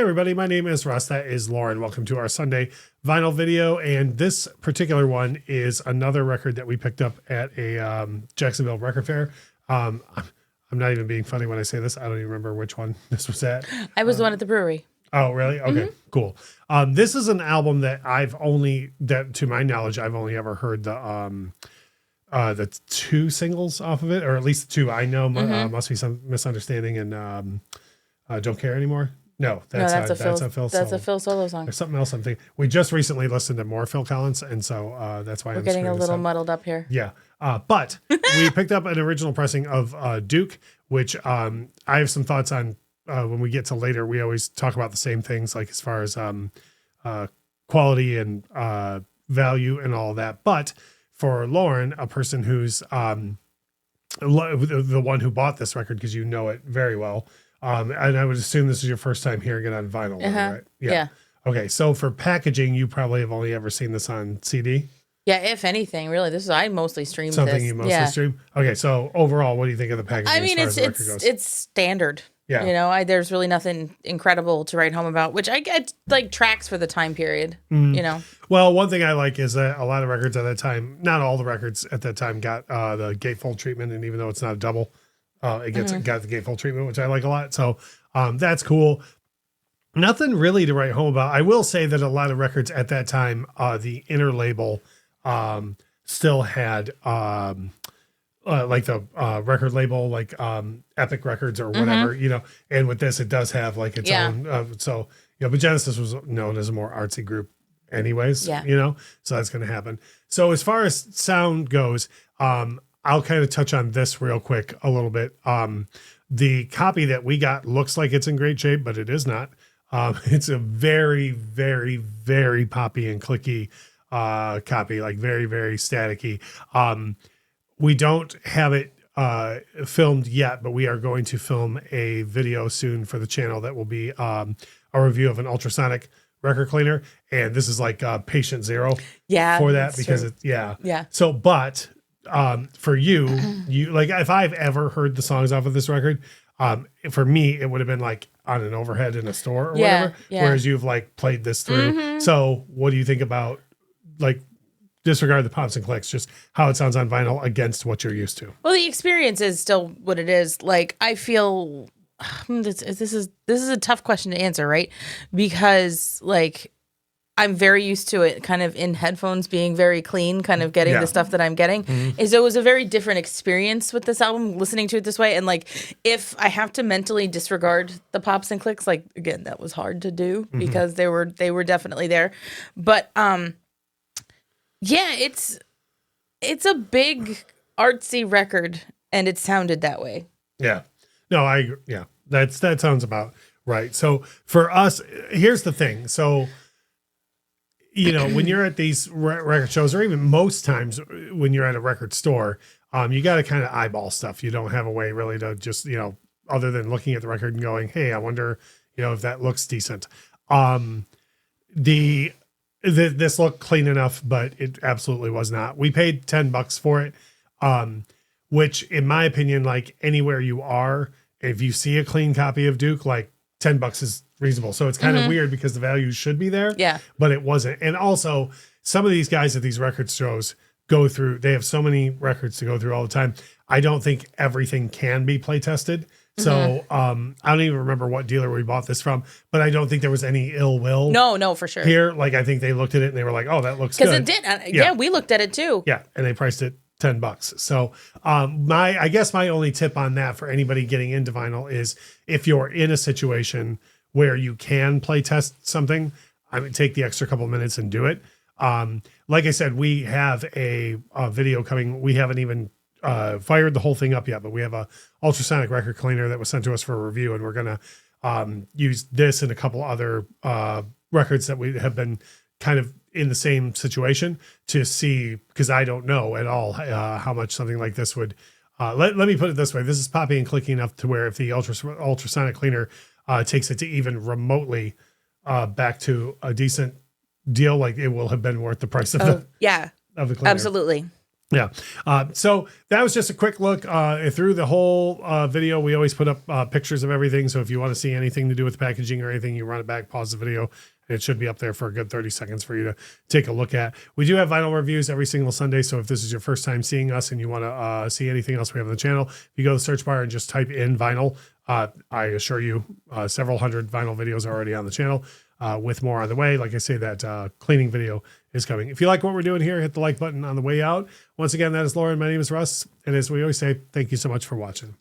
everybody, my name is Russ. That is Lauren. Welcome to our Sunday vinyl video. And this particular one is another record that we picked up at a Jacksonville record fair. I'm not even being funny when I say this. I don't even remember which one this was at. I was the one at the brewery. Oh, really? Okay, cool. This is an album that to my knowledge, I've only ever heard the two singles off of it, or at least the two. I know Must Be Some Misunderstanding and Don't Care Anymore. No, that's a Phil solo song. There's something else I'm thinking. We just recently listened to more Phil Collins, and so that's why we're getting a little muddled up here. Yeah, but we picked up an original pressing of Duke, which I have some thoughts on. When we get to later, we always talk about the same things, like as far as quality and value and all that. But for Lauren, a person who's the one who bought this record, because you know it very well, and I would assume this is your first time hearing it on vinyl, right? Yeah. Okay, so for packaging, you probably have only ever seen this on CD. Yeah, if anything, really, I mostly streamed something this. You mostly stream. Okay, so overall, what do you think of the packaging? I mean, it's standard. Yeah. You know, there's really nothing incredible to write home about, which I get like tracks for the time period, you know. Well, one thing I like is that a lot of records at that time, not all the records at that time got the gatefold treatment. And even though it's not a double, it got the gatefold treatment, which I like a lot. So that's cool. Nothing really to write home about. I will say that a lot of records at that time, the inner label still had like the record label, like Epic Records or whatever, you know. And with this, it does have like its own. So, you know, but Genesis was known as a more artsy group anyways, you know, so that's going to happen. So as far as sound goes, I'll kind of touch on this real quick a little bit. The copy that we got looks like it's in great shape, but it is not. It's a very, very, very poppy and clicky copy, like very, very staticky. We don't have it filmed yet, but we are going to film a video soon for the channel that will be a review of an ultrasonic record cleaner. And this is like patient zero for that because it's, So, but for you like if I've ever heard the songs off of this record, for me, it would have been like on an overhead in a store or whatever, whereas you've like played this through. So what do you think about like, disregard the pops and clicks, just how it sounds on vinyl against what you're used to? Well, the experience is still what it is. Like, I feel this is a tough question to answer, right? Because like I'm very used to it kind of in headphones being very clean, kind of getting the stuff that I'm getting. So it was a very different experience with this album, listening to it this way. And like, if I have to mentally disregard the pops and clicks, like again, that was hard to do because they were definitely there. But yeah, it's a big artsy record, and it sounded that way. Yeah, no, I agree. Yeah, that sounds about right. So for us, here's the thing. So, you know, when you're at these record shows, or even most times when you're at a record store, you got to kind of eyeball stuff. You don't have a way really to just, you know, other than looking at the record and going, hey, I wonder, you know, if that looks decent. This looked clean enough, but it absolutely was not. We paid $10 for it, which in my opinion, like anywhere you are, if you see a clean copy of Duke, like $10 is reasonable. So it's kind of weird because the value should be there, but it wasn't. And also some of these guys at these record shows they have so many records to go through all the time. I don't think everything can be play tested. So I don't even remember what dealer we bought this from, but I don't think there was any ill will. No, for sure. Here, like I think they looked at it and they were like, "Oh, that looks good." Because it did. Yeah, we looked at it too. Yeah, and they priced it $10. So I guess my only tip on that for anybody getting into vinyl is if you're in a situation where you can play test something, I would take the extra couple minutes and do it. Like I said, we have a video coming. We haven't even fired the whole thing up yet, but we have a ultrasonic record cleaner that was sent to us for a review, and we're going to use this and a couple other records that we have been kind of in the same situation to see, because I don't know at all how much something like this would, let me put it this way. This is poppy and clicky enough to where if the ultrasonic cleaner takes it to even remotely back to a decent deal, like it will have been worth the price of the cleaner. Absolutely. Yeah. So that was just a quick look through the whole video. We always put up pictures of everything. So if you want to see anything to do with packaging or anything, you run it back, pause the video. And it should be up there for a good 30 seconds for you to take a look at. We do have vinyl reviews every single Sunday. So if this is your first time seeing us and you want to see anything else we have on the channel, if you go to the search bar and just type in vinyl, I assure you several hundred vinyl videos are already on the channel. With more on the way. Like I say, that cleaning video is coming. If you like what we're doing here, hit the like button on the way out. Once again, that is Lauren. My name is Russ. And as we always say, thank you so much for watching.